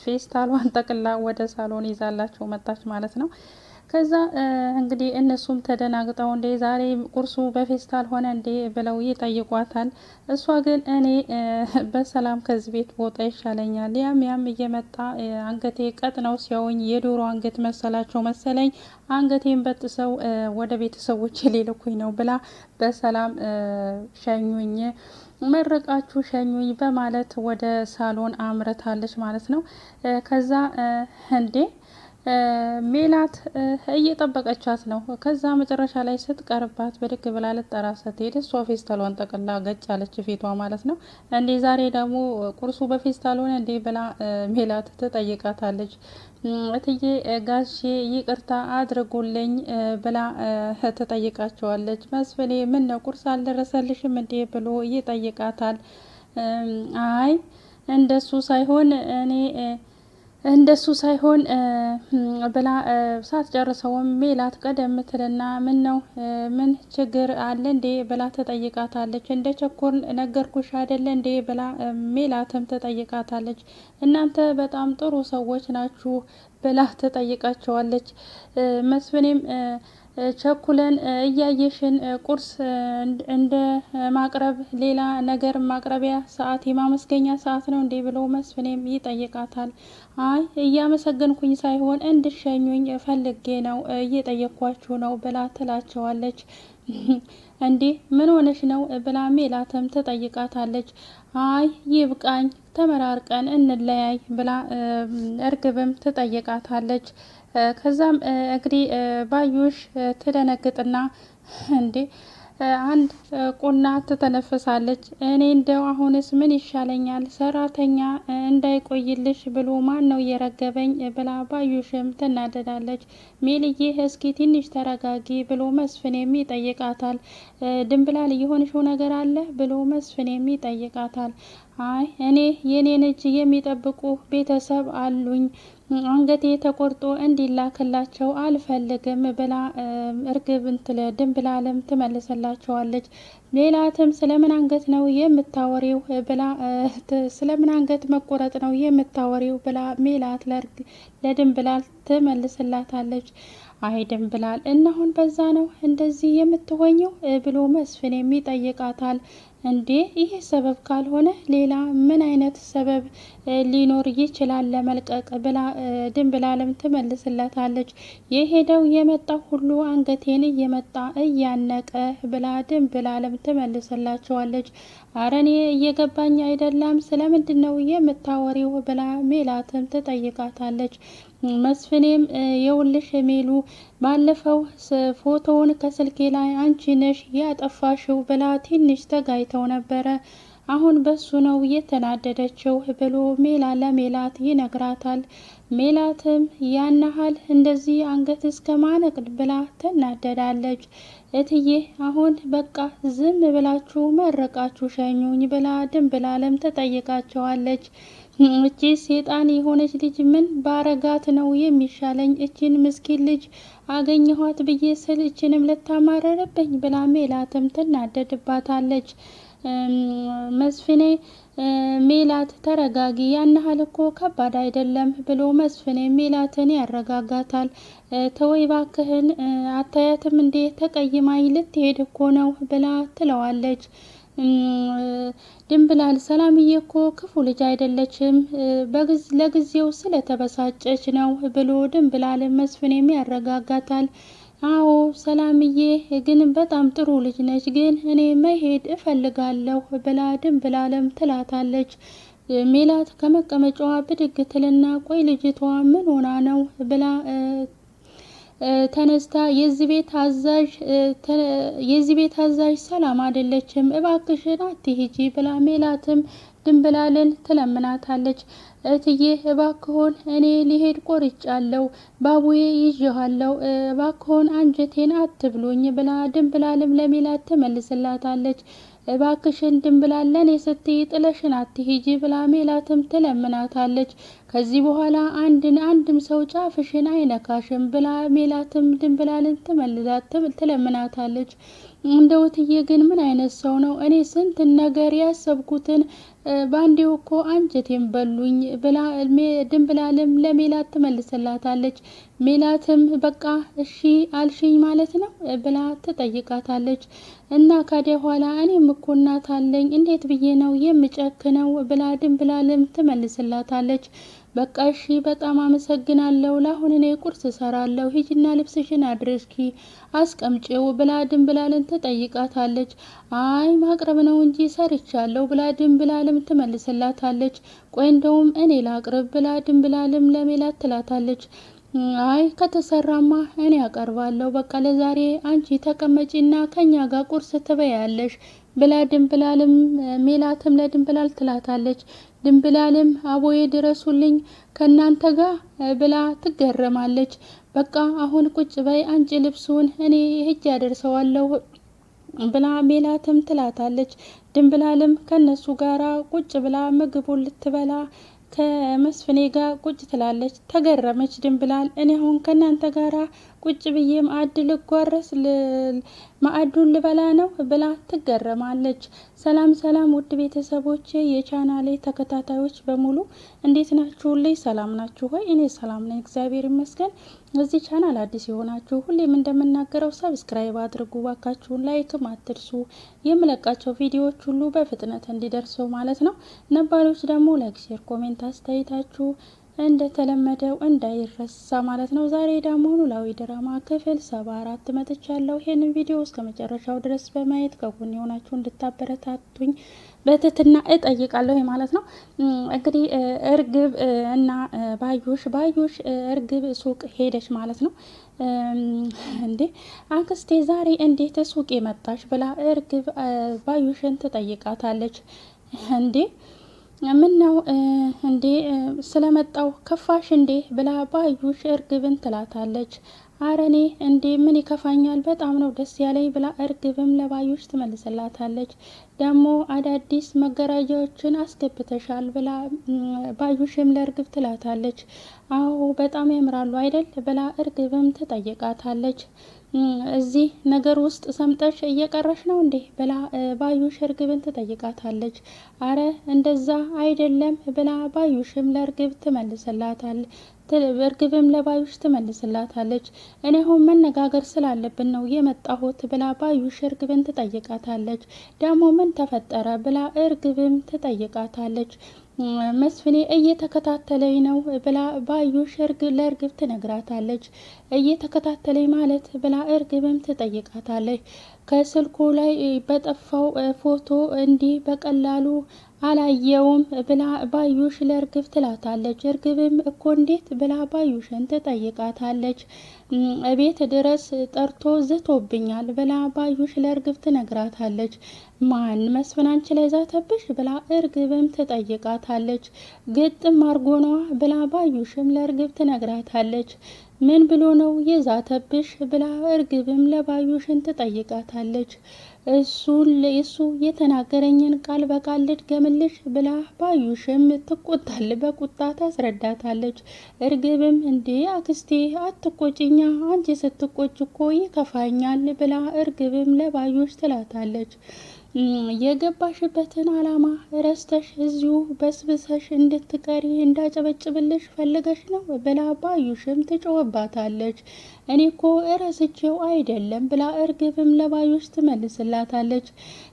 ፌስታሏን ጠቅላ ወደ ሳሎን ይዛላቸው መጣች ማለት ነው። ከዛ እንግዲህ እነሱም ተደናግጠው እንዴ ዛሬ ቁርሱ በፌስታል ሆነ እንዴ ብለው ይጠይቋታል። እሷ ግን እኔ በሰላም ከዚህ ቤት ቦታ ይሻለኛል፣ ያም እየመጣ አንገቴ ቀጥ ነው ሲያውኝ የዶሮ አንገት መሰላቸው መሰለኝ አንገቴን በጥሰው ወደ ቤተሰቦች ሊልኩኝ ነው ብላ በሰላም ሸኙኝ መረቃችሁ ሸኙኝ በማለት ወደ ሳሎን አምርታለች ማለት ነው። ከዛ እንዴ ሜላት እየጠበቀቻት ነው። ከዛ መጨረሻ ላይ ስትቀርባት ብድግ ብላ ልትጠራ ስትሄድ እሷ ፌስታሏን ጠቅላ ገጭ አለች ፊቷ ማለት ነው። እንዴ ዛሬ ደግሞ ቁርሱ በፌስታል ሆነ እንዴ ብላ ሜላት ትጠይቃታለች። እትዬ ጋሼ ይቅርታ አድርጉልኝ ብላ ትጠይቃቸዋለች። መስፍኔ ምን ነው ቁርስ አልደረሰልሽም እንዴ ብሎ ይጠይቃታል። አይ እንደሱ ሳይሆን ብላ ሳትጨርሰውም ሜላት ቀደም ትልና ምን ነው ምን ችግር አለ እንዴ ብላ ትጠይቃታለች። እንደ ቸኮል ነገርኩሽ አይደለ እንዴ ብላ ሜላትም ትጠይቃታለች። እናንተ በጣም ጥሩ ሰዎች ናችሁ ብላ ትጠይቃቸዋለች። መስፍኔም ቸኩለን እያየሽን ቁርስ እንደ ማቅረብ ሌላ ነገር ማቅረቢያ ሰዓት የማመስገኛ ሰዓት ነው እንዴ ብሎ መስፍኔም ይጠይቃታል። አይ እያመሰገንኩኝ ሳይሆን እንድሸኙኝ ፈልጌ ነው እየጠየኳችሁ ነው ብላ ትላቸዋለች። እንዴ ምን ሆነሽ ነው ብላ ሜላትም ትጠይቃታለች። አይ ይብቃኝ ተመራርቀን እንለያይ ብላ እርግብም ትጠይቃታለች። ከዛም እንግዲህ ባዩሽ ትደነግጥና እንዴ አንድ ቁና ትተነፍሳለች። እኔ እንደው አሁንስ ምን ይሻለኛል ሰራተኛ እንዳይቆይልሽ ብሎ ማን ነው የረገበኝ ብላ ባዩሽም ትናደዳለች። ሜልዬ እስኪ ትንሽ ተረጋጊ ብሎ መስፍኔም ይጠይቃታል። ድንብላል የሆንሽው ነገር አለ ብሎ መስፍኔም ይጠይቃታል። አይ እኔ የኔን እጅ የሚጠብቁ ቤተሰብ አሉኝ አንገቴ ተቆርጦ እንዲላክላቸው አልፈልግም ብላ እርግብ ድንብላልም ትመልስላቸዋለች። ሜላትም ስለምን አንገት ነው የምታወሪው ብላ ስለምን አንገት መቆረጥ ነው የምታወሪው ብላ ሜላት ለድንብላል ትመልስላታለች። አይ ድንብላል እና አሁን በዛ ነው እንደዚህ የምትሆኘው ብሎ መስፍኔም ይጠይቃታል። እንዴ ይሄ ሰበብ ካልሆነ ሌላ ምን አይነት ሰበብ ሊኖር ይችላል ለመልቀቅ ብላ ድንብላልም ትመልስለታለች። የሄደው የመጣው ሁሉ አንገቴን እየመጣ እያነቀ ብላ ድንብላልም ትመልስላቸዋለች። አረ እኔ እየገባኝ አይደለም ስለምንድን ነው የምታወሪው ብላ ሜላትም ትጠይቃታለች። መስፍኔም የውልሽ ሜሉ ባለፈው ፎቶውን ከስልኬ ላይ አንቺ ነሽ ያጠፋሽው ብላ ትንሽ ተጋይተው ነበረ። አሁን በሱ ነው የተናደደችው ብሎ ለሜላት ይነግራታል። ሜላትም ያናሃል እንደዚህ አንገት እስከ ማነቅድ ብላ ትናደዳለች። እትዬ አሁን በቃ ዝም ብላችሁ መረቃችሁ ሸኙኝ ብላ ድንብላለም ትጠይቃቸዋለች። እቺ ሴጣን የሆነች ልጅ ምን ባረጋት ነው የሚሻለኝ? እቺን ምስኪን ልጅ አገኘኋት ብዬ ስል እችንም ልታማረርብኝ ብላ ሜላትም ትናደድባታለች። መስፍኔ ሜላት ተረጋጊ ያን ያህል እኮ ከባድ አይደለም ብሎ መስፍኔ ሜላትን ያረጋጋታል። ተወይ ባክህን አታያትም እንዴ ተቀይማኝ ልትሄድ እኮ ነው ብላ ትለዋለች። ድንብላል ሰላምዬ እኮ ክፉ ልጅ አይደለችም ለጊዜው ስለተበሳጨች ነው ብሎ ድንብላል መስፍኔም ያረጋጋታል። አዎ ሰላምዬ ግን በጣም ጥሩ ልጅ ነች፣ ግን እኔ መሄድ እፈልጋለሁ ብላ ድንብላለም ትላታለች። ሜላት ከመቀመጫዋ ብድግ ትልና ቆይ ልጅቷ ምን ሆና ነው ብላ ተነስታ የዚህ ቤት አዛዥ ሰላም አይደለችም እባክሽን አትሂጂ ብላ ሜላትም ድንብላልን ትለምናታለች። እትዬ እባክሆን እኔ ሊሄድ ቆርጫለሁ ባቡዬ ይዤሃለሁ እባክሆን አንጀቴን አትብሉኝ ብላ ድንብላልም ለሜላት ትመልስላታለች። እባክሽን ድንብላል ለኔ ስትይ ጥለሽን አትሂጂ ብላ ሜላትም ትለምናታለች። ከዚህ በኋላ አንድም ሰው ጫፍሽን አይነካሽም ብላ ሜላትም ድንብላልን ትለምናታለች። እንደው እትዬ ግን ምን አይነት ሰው ነው? እኔ ስንት ነገር ያሰብኩትን ባንዴው እኮ አንጀቴን በሉኝ ብላ ድንብላልም ለሜላት ትመልስላታለች። ሜላትም በቃ እሺ አልሽኝ ማለት ነው ብላ ትጠይቃታለች። እና ካዲያ ኋላ እኔም እኮ እናት አለኝ እንዴት ብዬ ነው የምጨክነው ብላ ድንብላልም ትመልስላታለች። በቃ እሺ በጣም አመሰግናለሁ፣ ለአሁን እኔ ቁርስ እሰራለሁ፣ ሂጂና ልብስሽን አድርጊ አስቀምጪው ብላ ድንብላልን ትጠይቃታለች። አይ ማቅረብ ነው እንጂ ሰርቻለሁ ብላ ድንብላልም ትመልስላታለች። ቆይ እንደውም እኔ ላቅርብ ብላ ድንብላልም ለሜላት ትላታለች። አይ ከተሰራማ እኔ አቀርባለሁ፣ በቃ ለዛሬ አንቺ ተቀመጪና ከኛ ጋር ቁርስ ትበያለሽ ብላ ድንብላልም ሜላትም ለድንብላል ትላታለች። ድንብላልም አቦዬ ድረሱልኝ ከእናንተ ጋር ብላ ትገረማለች። በቃ አሁን ቁጭ በይ አንቺ ልብሱን እኔ ሄጄ ያደርሰዋለሁ ብላ ሜላትም ትላታለች። ድንብላልም ከነሱ ጋራ ቁጭ ብላ ምግቡን ልትበላ ከመስፍኔ ጋር ቁጭ ትላለች። ተገረመች ድንብላል። እኔ አሁን ከእናንተ ጋራ ቁጭ ብዬ ማዕድ ልጓረስ ማዕዱን ልበላ ነው ብላ ትገረማለች። ሰላም ሰላም ውድ ቤተሰቦች የቻናሌ ተከታታዮች በሙሉ እንዴት ናችሁልኝ? ሰላም ናችሁ ሆይ? እኔ ሰላም ነኝ እግዚአብሔር ይመስገን። እዚህ ቻናል አዲስ የሆናችሁ ሁሌም እንደምናገረው ሰብስክራይብ አድርጉ ባካችሁን፣ ላይክም አትርሱ። የምለቃቸው ቪዲዮዎች ሁሉ በፍጥነት እንዲደርሱ ማለት ነው። ነባሮች ደግሞ ላይክ፣ ሼር፣ ኮሜንት አስተያየታችሁ እንደተለመደው እንዳይረሳ ማለት ነው። ዛሬ ደግሞ ኖላዊ ድራማ ክፍል 74 መጥቻለሁ። ይሄንን ቪዲዮ እስከ መጨረሻው ድረስ በማየት ከጎን የሆናችሁ እንድታበረታቱኝ በትህትና እጠይቃለሁ ማለት ነው። እንግዲህ እርግብ እና ባዩሽ እርግብ ሱቅ ሄደች ማለት ነው። እንዴ አክስቴ ዛሬ እንዴት ሱቅ መጣሽ ብላ እርግብ ባዩሽን ትጠይቃታለች። እንዴ ምን ነው እንዴ ስለመጣው ከፋሽ እንዴ ብላ ባዩሽ እርግብን ትላታለች። አረኔ እንዴ ምን ይከፋኛል በጣም ነው ደስ ያለኝ ብላ እርግብም ለባዩሽ ትመልስላታለች። ደግሞ አዳዲስ መጋረጃዎችን አስገብተሻል ብላ ባዩሽም ለእርግብ ትላታለች። አዎ በጣም ያምራሉ አይደል ብላ እርግብም ትጠይቃታለች። እዚህ ነገር ውስጥ ሰምጠሽ እየቀረሽ ነው እንዴ ብላ ባዩሽ እርግብን ትጠይቃታለች። አረ እንደዛ አይደለም ብላ ባዩሽም ለእርግብ ትመልስላታለች። እርግብም ለባዩሽ ትመልስላታለች። እኔ አሁን መነጋገር ስላለብን ነው የመጣሁት ብላ ባዩሽ እርግብን ትጠይቃታለች። ደግሞ ምን ተፈጠረ ብላ እርግብም ትጠይቃታለች። መስፍኔ እየተከታተለኝ ነው ብላ ባዩሽ ለእርግብ ትነግራታለች። እየተከታተለኝ ማለት ብላ እርግብም ትጠይቃታለች። ከስልኩ ላይ በጠፋው ፎቶ እንዲህ በቀላሉ አላየውም ብላ ባዩሽ ለእርግብ ትላታለች። እርግብም እኮ እንዴት ብላ ባዩሽን ትጠይቃታለች። ቤት ድረስ ጠርቶ ዝቶብኛል ብላ ባዩሽ ለእርግብ ትነግራታለች። ማን መስፍን አንቺ ላይ ዛተብሽ ብላ እርግብም ትጠይቃታለች። ግጥም አርጎኗ ብላ ባዩሽም ለእርግብ ትነግራታለች። ምን ብሎ ነው የዛተብሽ ብላ እርግብም ለባዩሽን ትጠይቃታለች። እሱ የተናገረኝን ቃል በቃል ልድገምልሽ ብላ ባዩሽም በቁጣ ታስረዳታለች። እርግብም እንዴ አክስቴ አትቆጭኛ፣ አንቺ ስትቆጭ እኮ ይከፋኛል ብላ እርግብም ለባዩሽ ትላታለች። የገባሽበትን አላማ ረስተሽ እዚሁ በስብሰሽ እንድትቀሪ እንዳጨበጭብልሽ ፈልገሽ ነው ብላ ባዩሽም ትጮህባታለች። እኔ እኮ እረስቼው አይደለም ብላ እርግብም ለባዩሽ ትመልስላታለች።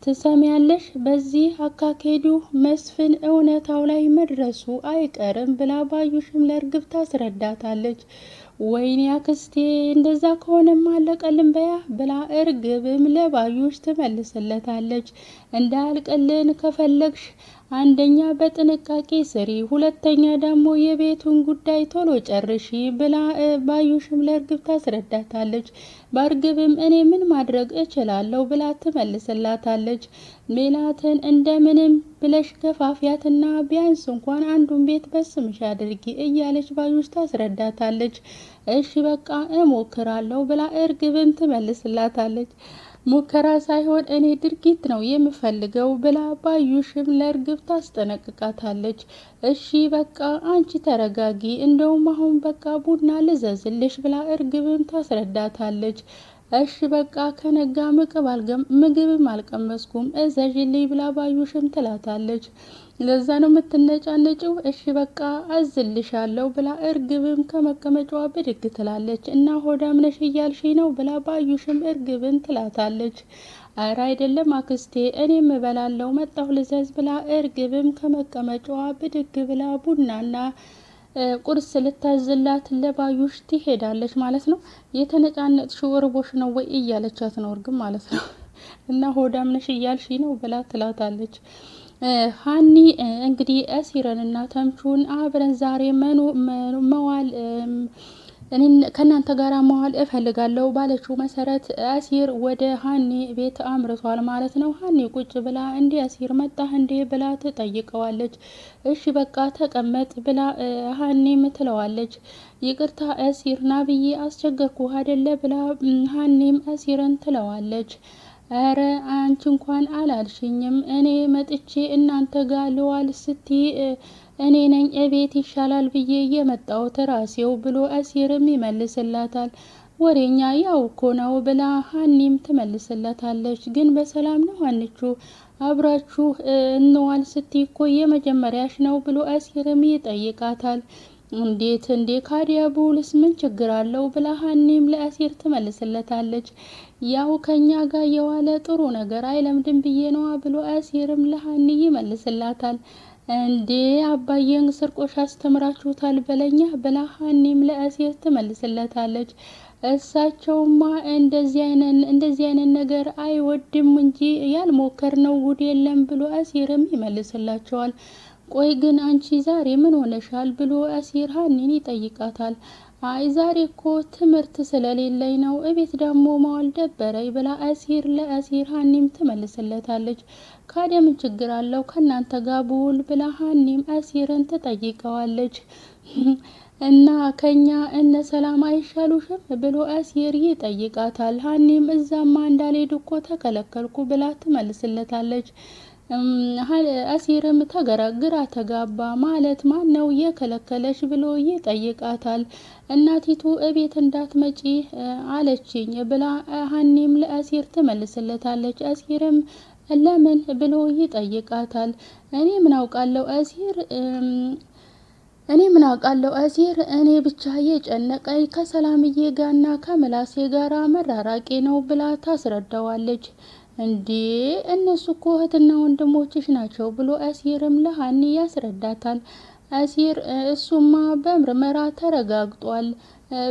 ትሰሚያለሽ በዚህ አካሄዱ መስፍን እውነታው ላይ መድረሱ አይቀርም ብላ ባዩሽም ለእርግብ ታስረዳታለች። ወይኔ አክስቴ እንደዛ ከሆነም አለቀልን በያ ብላ እርግብም ለባዩሽ ትመልስለታለች። እንዳልቀልን ከፈለግሽ አንደኛ በጥንቃቄ ስሪ፣ ሁለተኛ ደግሞ የቤቱን ጉዳይ ቶሎ ጨርሺ ብላ ባዩሽም ለእርግብ ታስረዳታለች። በእርግብም እኔ ምን ማድረግ እችላለሁ ብላ ትመልስላታለች። ሜላትን እንደምንም ብለሽ ገፋፊያትና ቢያንስ እንኳን አንዱን ቤት በስምሽ አድርጊ እያለች ባዩሽ ታስረዳታለች። እሺ በቃ እሞክራለሁ ብላ እርግብም ትመልስላታለች። ሙከራ ሳይሆን እኔ ድርጊት ነው የምፈልገው ብላ ባዩሽም ለእርግብ ታስጠነቅቃታለች። እሺ በቃ አንቺ ተረጋጊ፣ እንደውም አሁን በቃ ቡና ልዘዝልሽ ብላ እርግብም ታስረዳታለች። እሺ በቃ ከነጋ ምግብም አልቀመስኩም እዘዥልኝ ብላ ባዩሽም ትላታለች። ለዛ ነው የምትነጫነጭው? እሺ በቃ አዝልሻለሁ ብላ እርግብም ከመቀመጫዋ ብድግ ትላለች። እና ሆዳም ነሽ እያልሽ ነው ብላ ባዩሽም እርግብን ትላታለች። አረ አይደለም አክስቴ እኔም እበላለሁ መጣሁ ልዘዝ ብላ እርግብም ከመቀመጫዋ ብድግ ብላ ቡናና ቁርስ ልታዝላት ለባዩሽ ትሄዳለች ማለት ነው። የተነጫነጥሽው እርቦሽ ነው ወይ እያለቻት ነው እርግብ ማለት ነው። እና ሆዳም ነሽ እያልሽ ነው ብላ ትላታለች። ሀኒ እንግዲህ አሲረንና ተምቹን አብረን ዛሬ መዋል ከእናንተ ጋር መዋል እፈልጋለሁ ባለችው መሰረት አሲር ወደ ሀኒ ቤት አምርቷል ማለት ነው። ሀኒ ቁጭ ብላ እንዴ አሲር መጣህ እንዴ ብላ ትጠይቀዋለች። እሺ በቃ ተቀመጥ ብላ ሀኒም ትለዋለች። ይቅርታ አሲር ና ብዬ አስቸገርኩ አይደለ ብላ ሀኒም አሲርን ትለዋለች። አረ አንቺ እንኳን አላልሽኝም እኔ መጥቼ እናንተ ጋር ልዋል ስትይ እኔ ነኝ እቤት ይሻላል ብዬ የመጣሁት ራሴው ብሎ አሲርም ይመልስላታል። ወሬኛ ያው እኮ ነው ብላ ሀኒም ትመልስለታለች። ግን በሰላም ነው ሀኒቹ አብራችሁ እንዋል ስትይ እኮ የመጀመሪያሽ ነው ብሎ አሲርም ይጠይቃታል። እንዴት እንዴ ካዲያ ቡልስ ምን ችግር አለው ብላ ሀኒም ለአሲር ትመልስለታለች። ያው ከኛ ጋር የዋለ ጥሩ ነገር አይለምድም ብዬ ነዋ ብሎ አሲርም ለሀኒ ይመልስላታል። እንዴ አባዬን ስርቆሽ አስተምራችሁታል በለኛ ብላ ሀኒም ለአሲር ትመልስለታለች። እሳቸውማ እንደዚህ አይነት ነገር አይወድም እንጂ ያልሞከርነው ጉድ የለም ብሎ አሲርም ይመልስላቸዋል። ቆይ ግን አንቺ ዛሬ ምን ሆነሻል ብሎ አሲር ሀኒን ይጠይቃታል። አይ ዛሬ እኮ ትምህርት ስለሌለኝ ነው እቤት ደግሞ መዋል ደበረኝ ብላ ለአሲር ሀኒም ትመልስለታለች። ካዲያ ምን ችግር አለው ከእናንተ ጋር ብውል ብላ ሀኒም አሲርን ትጠይቀዋለች። እና ከኛ እነ ሰላም አይሻሉሽም ብሎ አሲር ይጠይቃታል። ሀኒም እዛማ እንዳልሄድ እኮ ተከለከልኩ ብላ ትመልስለታለች። አሲርም ግራ ተጋባ። ማለት ማን ነው የከለከለሽ ብሎ ይጠይቃታል። እናቲቱ እቤት እንዳትመጪ አለችኝ ብላ ሀኒም ለአሲር ትመልስለታለች። አሲርም ለምን ብሎ ይጠይቃታል። እኔ ምን አውቃለሁ አሲር እኔ ብቻ የጨነቀኝ ከሰላምዬ ጋርና ከምላሴ ጋራ መራራቄ ነው ብላ ታስረዳዋለች። እንዴ እነሱ እኮ እህትና ወንድሞችሽ ናቸው ብሎ አሲርም ለሀኒ ያስረዳታል። አሲር እሱማ በምርመራ ተረጋግጧል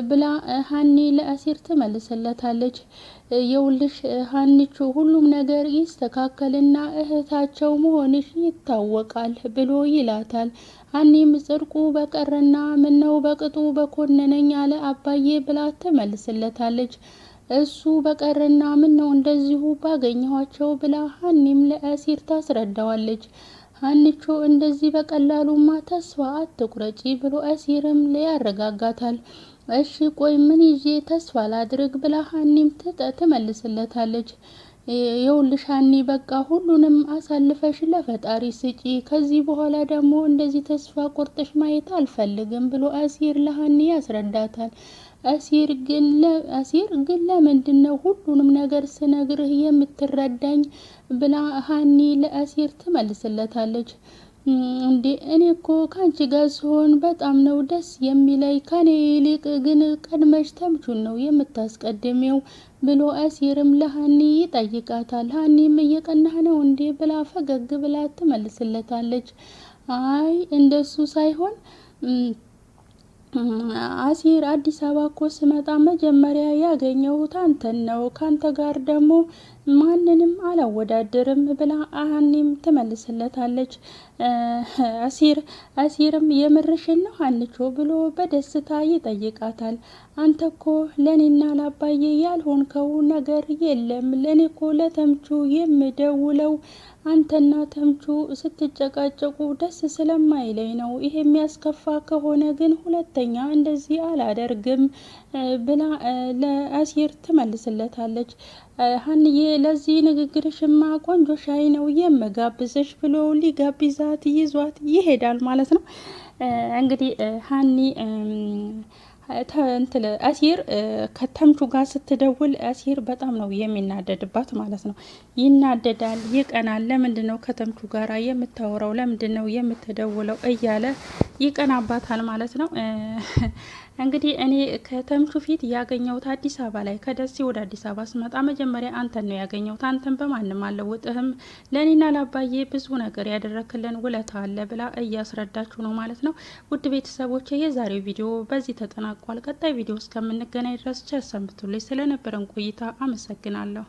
ብላ ሀኒ ለአሲር ትመልስለታለች። የውልሽ ሀኒቹ ሁሉም ነገር ይስተካከልና እህታቸው መሆንሽ ይታወቃል ብሎ ይላታል። ሀኒም ጽድቁ በቀረና ምነው በቅጡ በኮነነኝ አለ አባዬ ብላ ትመልስለታለች። እሱ በቀረና ምን ነው እንደዚሁ ባገኘኋቸው ብላ ሀኒም ለአሲር ታስረዳዋለች። ሀኒቾ እንደዚህ በቀላሉማ ተስፋ አትቁረጪ ብሎ አሲርም ያረጋጋታል። እሺ ቆይ ምን ይዤ ተስፋ ላድርግ ብላ ሀኒም ትመልስለታለች። የውልሽ ሀኒ በቃ ሁሉንም አሳልፈሽ ለፈጣሪ ስጪ፣ ከዚህ በኋላ ደግሞ እንደዚህ ተስፋ ቆርጠሽ ማየት አልፈልግም ብሎ አሲር ለሀኒ ያስረዳታል። አሲር ግን ለምንድን ነው ሁሉንም ነገር ስነግርህ የምትረዳኝ ብላ ሀኒ ለአሲር ትመልስለታለች። እንዴ እኔ እኮ ካንቺ ጋር ስሆን በጣም ነው ደስ የሚለኝ፣ ከኔ ይልቅ ግን ቀድመሽ ተምቹን ነው የምታስቀድሜው ብሎ አሲርም ለሀኒ ይጠይቃታል። ሀኒም እየቀናህ ነው እንዴ ብላ ፈገግ ብላ ትመልስለታለች። አይ እንደሱ ሳይሆን አሲር አዲስ አበባ እኮ ስመጣ መጀመሪያ ያገኘሁት አንተን ነው፣ ካንተ ጋር ደግሞ ማንንም አላወዳደርም ብላ ሀኒም ትመልስለታለች። አሲርም የምርሽን ነው ሀኒቾ ብሎ በደስታ ይጠይቃታል። አንተ እኮ ለኔና ላባዬ ያልሆንከው ነገር የለም። ለኔ እኮ ለተምቹ የምደውለው አንተና ተምቹ ስትጨቃጨቁ ደስ ስለማይለኝ ነው። ይሄ የሚያስከፋ ከሆነ ግን ሁለተኛ እንደዚህ አላደርግም ብላ ለአሲር ትመልስለታለች። ሀንዬ ለዚህ ንግግርሽማ ቆንጆ ሻይ ነው የምጋብዝሽ ብሎ ሊጋብዛት ይዟት ይሄዳል ማለት ነው። እንግዲህ አሲር ከተምቹ ጋር ስትደውል አሲር በጣም ነው የሚናደድባት ማለት ነው። ይናደዳል፣ ይቀናል። ለምንድን ነው ከተምቹ ጋራ የምታወራው? ለምንድን ነው የምትደውለው? እያለ ይቀናባታል ማለት ነው። እንግዲህ እኔ ከተምቹ ፊት ያገኘሁት አዲስ አበባ ላይ ከደሴ ወደ አዲስ አበባ ስመጣ መጀመሪያ አንተን ነው ያገኘሁት። አንተን በማንም አልለውጥህም፣ ለእኔና ላባዬ ብዙ ነገር ያደረክልን ውለታ አለ ብላ እያስረዳችሁ ነው ማለት ነው። ውድ ቤተሰቦች የዛሬው ቪዲዮ በዚህ ተጠናቋል። ቀጣይ ቪዲዮ እስከምንገናኝ ድረስ ቸር ሰንብቱልኝ። ስለነበረን ቆይታ አመሰግናለሁ።